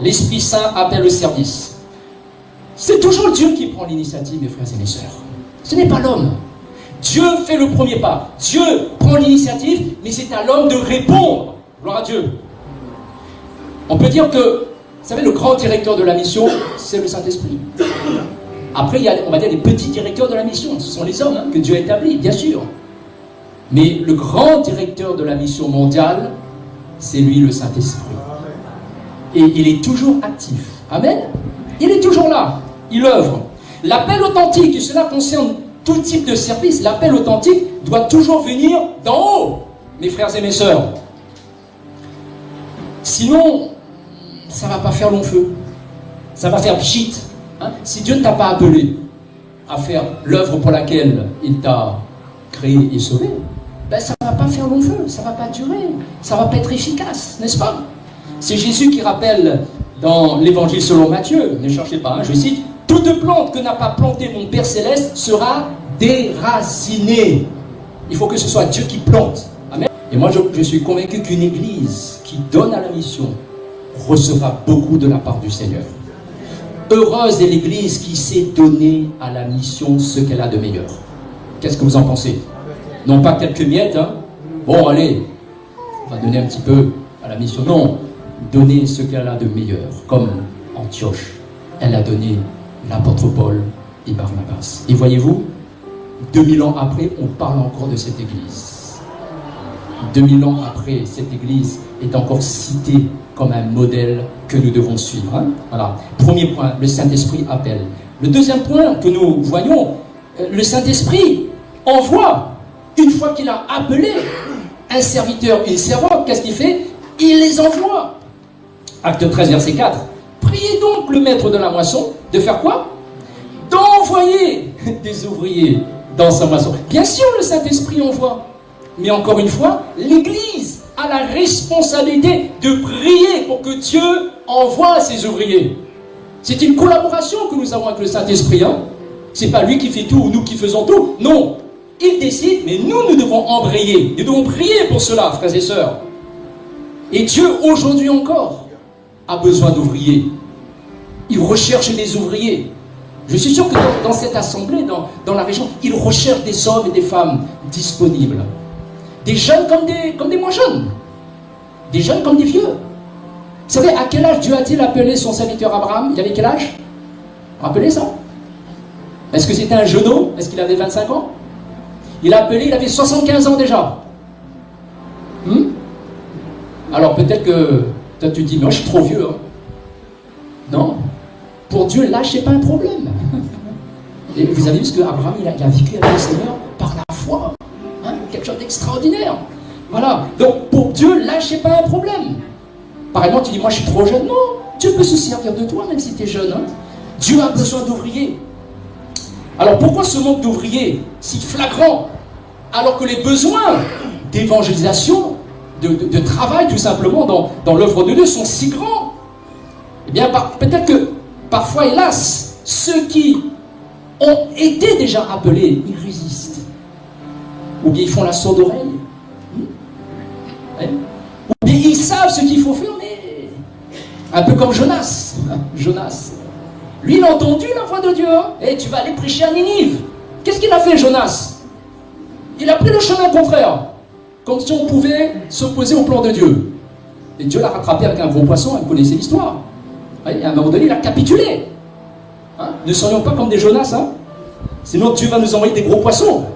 L'Esprit Saint appelle au service. C'est toujours Dieu qui prend l'initiative, mes frères et mes sœurs. Ce n'est pas l'homme. Dieu fait le premier pas. Dieu prend l'initiative, mais c'est à l'homme de répondre. Gloire à Dieu. On peut dire que, vous savez, le grand directeur de la mission, c'est le Saint-Esprit. Après, il y a, on va dire, les petits directeurs de la mission. Ce sont les hommes que Dieu a établis, bien sûr. Mais le grand directeur de la mission mondiale, c'est lui, le Saint-Esprit. Et il est toujours actif. Amen. Il est toujours là. Il œuvre. L'appel authentique, et cela concerne tout type de service, l'appel authentique doit toujours venir d'en haut, mes frères et mes sœurs. Sinon, ça ne va pas faire long feu. Ça va faire pchit. Hein? Si Dieu ne t'a pas appelé à faire l'œuvre pour laquelle il t'a créé et sauvé, ben ça ne va pas faire long feu, ça ne va pas durer, ça ne va pas être efficace, n'est-ce pas? C'est Jésus qui rappelle dans l'évangile selon Matthieu, ne cherchez pas, hein, je cite, « Toute plante que n'a pas plantée mon Père Céleste sera déracinée. » Il faut que ce soit Dieu qui plante. Amen. Et moi, je suis convaincu qu'une église qui donne à la mission recevra beaucoup de la part du Seigneur. Heureuse est l'église qui sait donner à la mission ce qu'elle a de meilleur. Qu'est-ce que vous en pensez? Non pas quelques miettes, hein. Bon, allez, on va donner un petit peu à la mission. Non, donner ce qu'elle a de meilleur. Comme Antioche, elle a donné l'apôtre Paul et Barnabas. Et voyez-vous, 2000 ans après, on parle encore de cette église. 2000 ans après, cette église est encore citée comme un modèle que nous devons suivre. Hein? Voilà. Premier point, le Saint-Esprit appelle. Le deuxième point que nous voyons, le Saint-Esprit envoie. Une fois qu'il a appelé un serviteur, une servante, qu'est-ce qu'il fait? Il les envoie. Acte 13, verset 4. Priez donc le maître de la moisson de faire quoi? D'envoyer des ouvriers dans sa moisson. Bien sûr, le Saint-Esprit envoie. Mais encore une fois, l'Église a la responsabilité de prier pour que Dieu envoie ses ouvriers. C'est une collaboration que nous avons avec le Saint-Esprit. Hein? Ce n'est pas lui qui fait tout ou nous qui faisons tout. Non. Il décide, mais nous devons embrayer. Nous devons prier pour cela, frères et sœurs. Et Dieu, aujourd'hui encore, a besoin d'ouvriers. Il recherche des ouvriers. Je suis sûr que dans cette assemblée, dans la région, il recherche des hommes et des femmes disponibles. Des jeunes comme des moins jeunes. Des jeunes comme des vieux. Vous savez, à quel âge Dieu a-t-il appelé son serviteur Abraham? Il avait quel âge? Rappelez ça. Est-ce que c'était un jeune? Est-ce qu'il avait 25 ans? Il a appelé, il avait 75 ans déjà. Alors peut-être que toi tu te dis, mais je suis trop vieux. Hein. Non. Pour Dieu, l'âge, c'est pas un problème. Et vous avez vu ce qu'Abraham, il a vécu avec le Seigneur par la foi. Hein, quelque chose d'extraordinaire. Voilà. Donc pour Dieu, l'âge, c'est pas un problème. Pareillement, tu dis, moi je suis trop jeune. Non. Dieu peut se servir de toi, même si tu es jeune. Hein. Dieu a besoin d'ouvriers. Alors pourquoi ce manque d'ouvriers si flagrant, alors que les besoins d'évangélisation, de travail tout simplement dans l'œuvre de Dieu sont si grands? Eh bien peut-être que parfois, hélas, ceux qui ont été déjà appelés, ils résistent. Ou bien ils font la sourde oreille. Ou bien ils savent ce qu'il faut faire, mais un peu comme Jonas. Jonas. Lui, il a entendu la voix de Dieu. Et tu vas aller prêcher à Ninive. Qu'est-ce qu'il a fait, Jonas? Il a pris le chemin contraire. Comme si on pouvait s'opposer au plan de Dieu. Et Dieu l'a rattrapé avec un gros poisson. Vous connaissez l'histoire. Et à un moment donné, il a capitulé. Hein? Ne serions pas comme des Jonas. Hein? Sinon, Dieu va nous envoyer des gros poissons.